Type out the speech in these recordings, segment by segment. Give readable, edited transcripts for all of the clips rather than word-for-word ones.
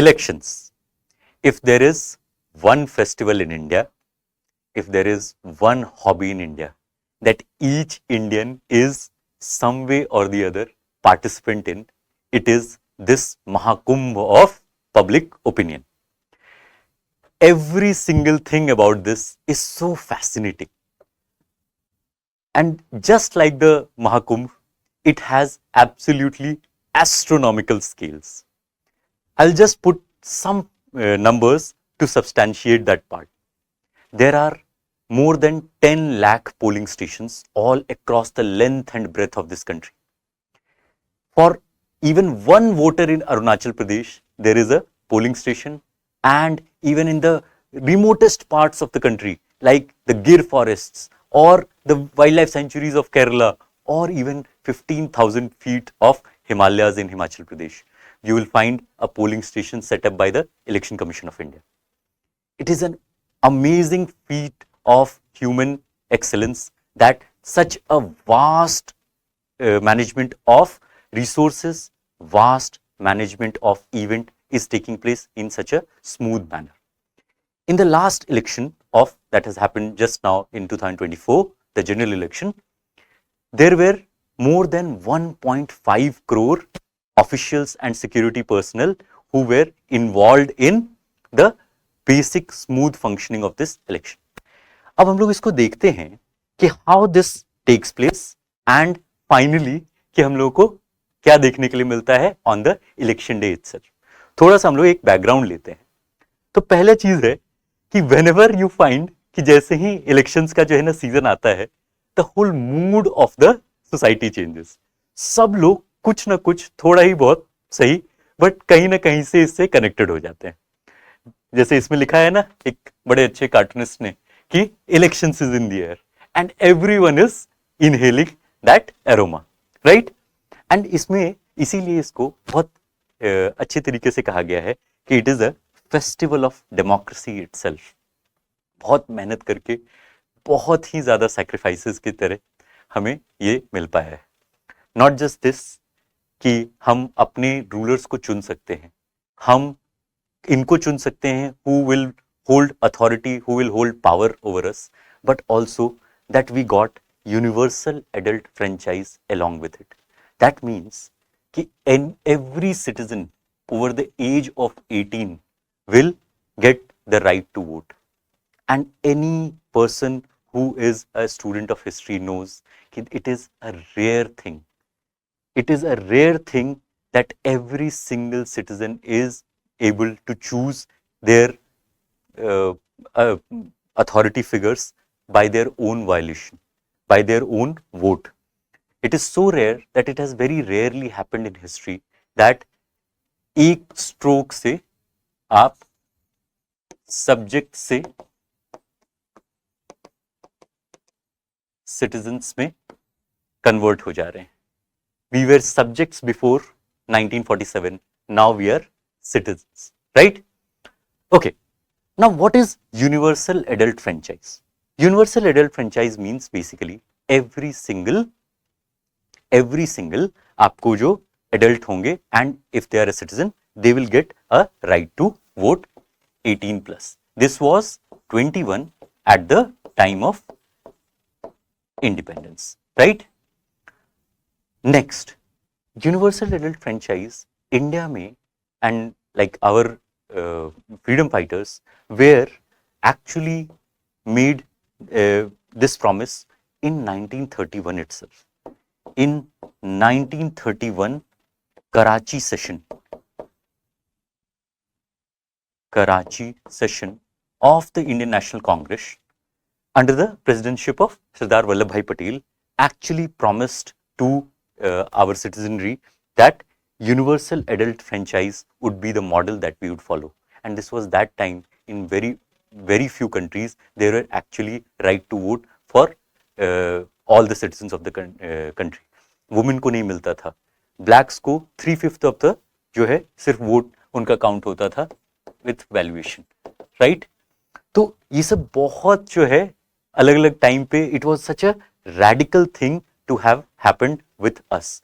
elections. If there is one festival in India, if there is one hobby in India that each Indian is some way or the other participant in, it is this Mahakumbh of public opinion. Every single thing about this is so fascinating. And just like the Mahakumbh, it has absolutely astronomical scales. I'll just put some numbers to substantiate that part. There are more than 10 lakh polling stations all across the length and breadth of this country. For even one voter in Arunachal Pradesh, there is a polling station, and even in the remotest parts of the country, like the Gir forests or the wildlife sanctuaries of Kerala, or even 15,000 feet of Himalayas in Himachal Pradesh, you will find a polling station set up by the Election Commission of India. It is an amazing feat of human excellence that such a vast management of resources, vast management of event is taking place in such a smooth manner. In the last election of that has happened just now in 2024, the general election, there were more than 1.5 crore officials and security personnel who were involved in the basic smooth functioning of this election. अब हम लोग इसको देखते हैं कि how this takes place and finally कि हम लोग को क्या देखने के लिए मिलता है on the election day itself. थोड़ा सा हम लोग एक बैकग्राउंड लेते हैं. तो पहला चीज है कि whenever you find कि जैसे ही इलेक्शंस का जो है ना सीजन आता है, the whole mood of the society changes. सब लोग कुछ ना कुछ थोड़ा ही बहुत सही बट कहीं ना कहीं से इससे कनेक्टेड हो जाते हैं. जैसे इसमें लिखा है ना एक बड़े अच्छे कार्टूनिस्ट ने कि elections is in the air and everyone is inhaling that aroma, right. And इसमें इसीलिए इसको बहुत अच्छे तरीके से कहा गया है कि it is a festival of democracy itself. बहुत मेहनत करके बहुत ही ज्यादा सैक्रिफाइसेस की तरह हमें ये मिल पाया है. नॉट जस्ट दिस कि हम अपने रूलर्स को चुन सकते हैं, हम इनको चुन सकते हैं who will hold authority, who will hold power over us, but also that we got universal adult franchise along with it. That means कि every citizen over the age of 18 will get the right to vote. And any person who is a student of history knows that it is a rare thing. It is a rare thing that every single citizen is able to choose their authority figures by their own violation, by their own vote. It is so rare that it has very rarely happened in history that एक stroke से आप subject से citizens में convert हो जा रहे हैं. We were subjects before 1947. Now we are citizens, right? Okay. Now what is universal adult franchise? Universal adult franchise means basically every single आपको जो adult होंगे and if they are a citizen, they will get a right to vote 18 plus. This was 21 at the time of independence, right? Next, universal adult franchise, India में and like our freedom fighters were actually made this promise in 1931 itself. In 1931 Karachi session of the Indian National Congress under the presidency of Sardar Vallabhbhai Patel actually promised to our citizenry that universal adult franchise would be the model that we would follow. And this was that time in very few countries there were actually right to vote for all the citizens of the country. Women को नहीं मिलता था, blacks को 3/5 of the जो है सिर्फ vote उनका count होता था विथ वैल्यूएशन, राइट. तो ये सब बहुत जो है अलग अलग टाइम पे it was such a radical thing to have happened with us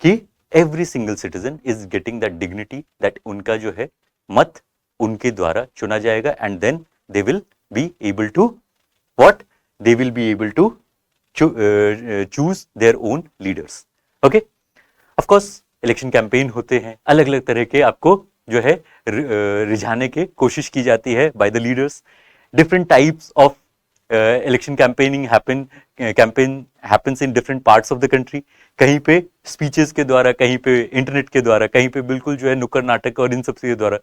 कि every single citizen is getting that dignity that उनका जो है मत उनके द्वारा चुना जाएगा and then they will be able to what, they will be able to choose their own leaders. Okay, of course election campaign होते हैं, अलग अलग तरह के आपको जो है रिझाने की कोशिश की जाती है by the leaders. Different types of election campaigning campaign happens in different parts of the country. कहीं पे स्पीचेस के द्वारा, कहीं पे इंटरनेट के द्वारा, कहीं पे बिल्कुल जो है नुक्कड़ नाटक और इन सब के द्वारा।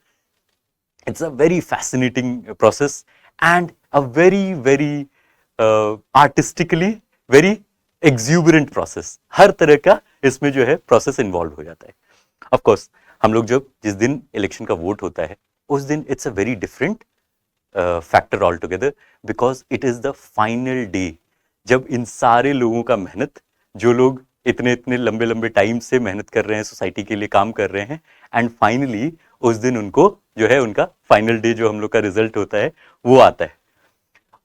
It's a very fascinating process and a very artistically very exuberant process. हर तरह का इसमें जो है प्रोसेस इन्वॉल्व हो जाता है। ऑफ कोर्स हम लोग जब जिस दिन इलेक्शन का वोट होता है उस दिन it's a very different factor all together, because it is the final day जब इन सारे लोगों का मेहनत, जो लोग इतने इतने लंबे लंबे टाइम से मेहनत कर रहे हैं, सोसाइटी के लिए काम कर रहे हैं, एंड फाइनली उस दिन उनको जो है उनका फाइनल डे जो हम लोग का रिजल्ट होता है वो आता है।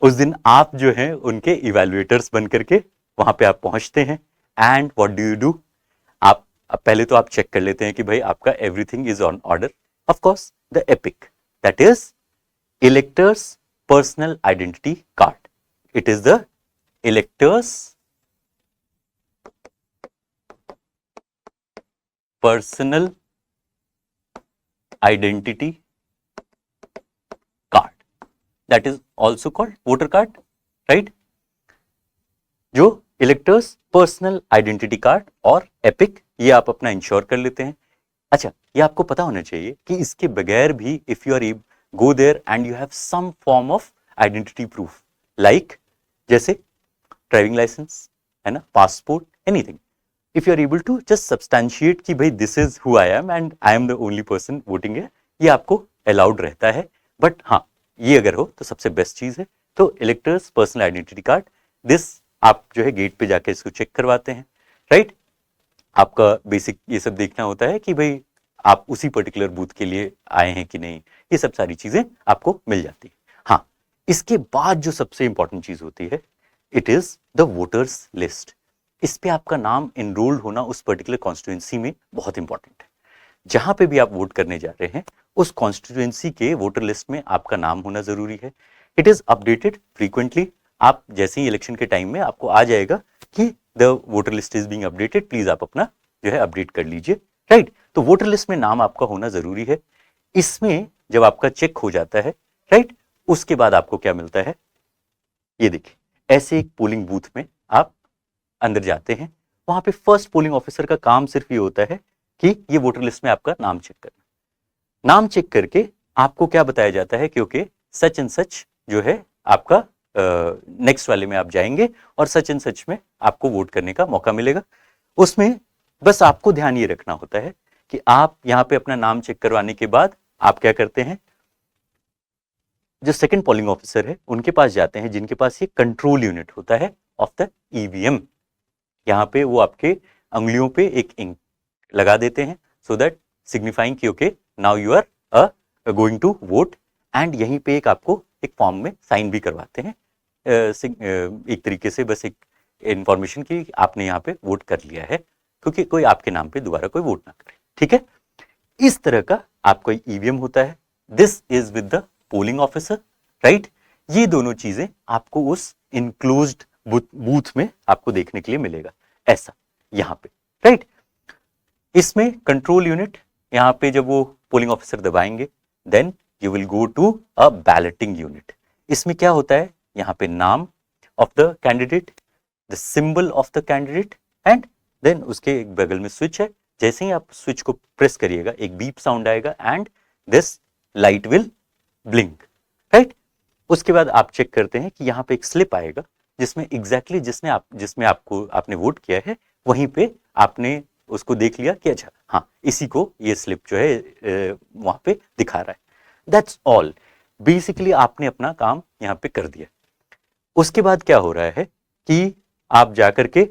उस दिन आप जो है उनके इवेल्युएटर्स बन करके वहां पे आप पहुंचते हैं and what do you do, आप पहले तो आप चेक कर लेते हैं कि भाई आपका everything is on order. Of course the epic, that is electors personal identity card. It is the electors personal identity card, that is also called voter card, right? जो electors personal identity card और epic ये आप अपना ensure कर लेते हैं। अच्छा, ये आपको पता होना चाहिए कि इसके बगैर भी if you are go there and you have some form of identity proof, like जैसे ड्राइविंग लाइसेंस है ना, passport, anything, if you are able to just substantiate कि भाई this is who I am and I am the only person voting है, ये आपको allowed रहता है। बट हाँ, ये अगर हो तो सबसे बेस्ट चीज है। तो electors personal identity card, this आप जो है गेट पे जाके इसको चेक करवाते हैं, राइट? आपका बेसिक ये सब देखना होता है कि भाई आप उसी पर्टिकुलर बूथ के लिए आए हैं कि नहीं, ये सब सारी चीजें आपको मिल जाती है। हाँ, इसके बाद जो सबसे इंपॉर्टेंट चीज होती है, it is the voters list. इस पे आपका नाम एनरोल्ड होना उस पर्टिकुलर कॉन्स्टिट्यूएंसी में बहुत इंपॉर्टेंट है। जहां पे भी आप वोट करने जा रहे हैं उस कॉन्स्टिट्यूएंसी के वोटर लिस्ट में आपका नाम होना जरूरी है। It is updated frequently. आप जैसे ही इलेक्शन के टाइम में आपको आ जाएगा कि the voter list is being updated, please आप अपना जो है अपडेट कर लीजिए, राइट? तो वोटर लिस्ट में नाम आपका होना जरूरी है। इसमें जब आपका चेक हो जाता है, राइट, उसके बाद आपको क्या मिलता है, ये देखिए, ऐसे एक पोलिंग बूथ में आप अंदर जाते हैं। वहां पे फर्स्ट पोलिंग ऑफिसर का काम सिर्फ ये होता है कि ये वोटर लिस्ट में आपका नाम चेक करना। नाम चेक करके आपको क्या बताया जाता है, क्योंकि सच एंड सच जो है आपका नेक्स्ट वाले में आप जाएंगे और सच एंड सच में आपको वोट करने का मौका मिलेगा। उसमें बस आपको ध्यान ये रखना होता है कि आप यहाँ पे अपना नाम चेक करवाने के बाद आप क्या करते हैं, जो सेकंड पोलिंग ऑफिसर है उनके पास जाते हैं, जिनके पास ये कंट्रोल यूनिट होता है ऑफ द ईवीएम। यहाँ पे वो आपके अंगुलियों पे एक इंक लगा देते हैं, सो दैट सिग्निफाइंग कि okay now you are going to vote. And यहीं पे एक आपको एक फॉर्म में साइन भी करवाते हैं, एक तरीके से बस एक इंफॉर्मेशन की आपने यहाँ पे वोट कर लिया है, क्योंकि कोई आपके नाम पे दोबारा कोई वोट ना करे, ठीक है? इस तरह का आपका ईवीएम होता है। This is with the polling officer, right? ये दोनों चीजें आपको उस इनक्लोज्ड बूथ में आपको देखने के लिए मिलेगा, ऐसा यहाँ पे, राइट? इसमें कंट्रोल यूनिट, यहाँ पे जब वो पोलिंग ऑफिसर दबाएंगे then you will go to a balloting unit. इसमें क्या होता है, यहाँ पे नाम of the candidate, the symbol of the candidate, and then उसके एक बगल में स्विच है। जैसे ही आप स्विच को प्रेस करिएगा एक बीप साउंड आएगा and this light will blink, right? उसके बाद आप चेक करते हैं कि यहाँ पे एक स्लिप आएगा जिसमें एग्जैक्टली जिसमें आपने वोट किया है वहीं पे आपने उसको देख लिया कि अच्छा हाँ इसी को ये स्लिप जो है वहां पे दिखा रहा है। दैट्स ऑल, बेसिकली आपने अपना काम यहाँ पे कर दिया। उसके बाद क्या हो रहा है कि आप जाकर के,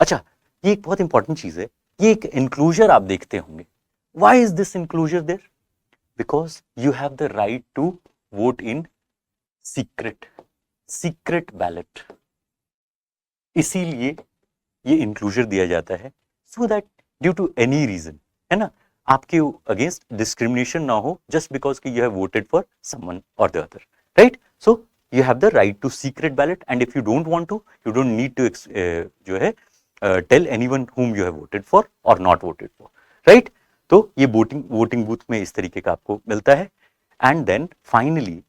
अच्छा ये एक बहुत इंपॉर्टेंट चीज है, ये एक इंक्लूजर आप देखते होंगे। Why is this enclosure there? Because you have the right to vote in secret ballot. इसीलिए ये इंक्लूजर दिया जाता है, so that due to any reason, है ना, आपके अगेंस्ट डिस्क्रिमिनेशन ना हो जस्ट बिकॉज कि you have voted for someone और the other, right? So you have the right to secret ballot, and if you don't want to, you don't need to जो है tell anyone whom you have voted for or not voted for, right? तो ये voting booth में इस तरीके का आपको मिलता है। एंड देन फाइनली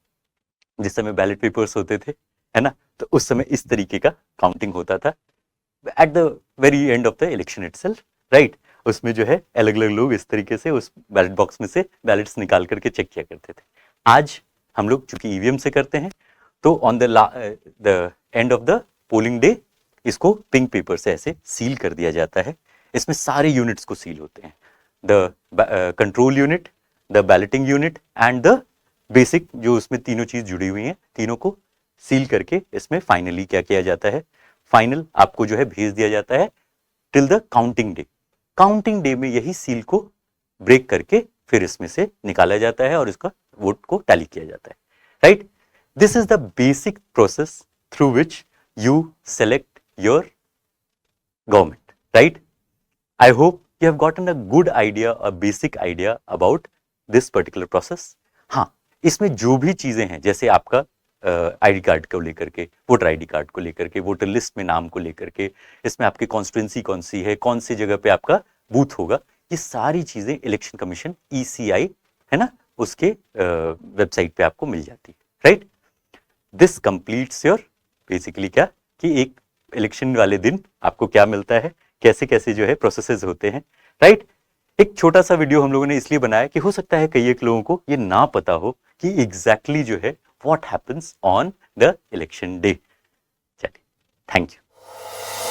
जिस समय बैलेट पेपर्स होते थे, है ना, तो उस समय इस तरीके का काउंटिंग होता था at the very end of the election itself, right? उसमें जो है अलग अलग लोग इस तरीके से उस बैलेट बॉक्स में से बैलेट्स निकाल करके चेक किया करते थे। आज हम लोग चूंकि ईवीएम से करते हैं, तो on the end of the polling day इसको पिंक पेपर से ऐसे सील कर दिया जाता है। इसमें सारे यूनिट्स को सील होते हैं, the control unit, the balloting unit and the basic, जो उसमें तीनों चीज जुड़ी हुई हैं, तीनों को सील करके इसमें फाइनली क्या किया जाता है, फाइनल आपको जो है भेज दिया जाता है till the counting day. Counting day में यही सील को ब्रेक करके फिर इसमें से निकाला जाता है और इसका वोट को टैली किया जाता है, right? This is the basic process through which you select your government, right? I hope you have gotten a good idea, a basic idea about this particular process. हाँ, इसमें जो भी चीजें हैं, जैसे आपका आईडी कार्ड को लेकर के, वोटर आईडी कार्ड को लेकर के, वोटर लिस्ट में नाम को लेकर के, इसमें आपकी कॉन्स्टिट्यूंसी कौन सी है, कौन सी जगह पे आपका बूथ होगा, ये सारी चीजें इलेक्शन कमीशन ECI, है ना, उसके वेबसाइट पे आपको मिल जाती है, right? This completes your basically क्या कि एक इलेक्शन वाले दिन आपको क्या मिलता है, कैसे कैसे जो है प्रोसेसेस होते हैं, राइट? एक छोटा सा वीडियो हम लोगों ने इसलिए बनाया कि हो सकता है कई एक लोगों को ये ना पता हो कि एग्जैक्टली जो है what happens on the election day. चलिए, थैंक यू।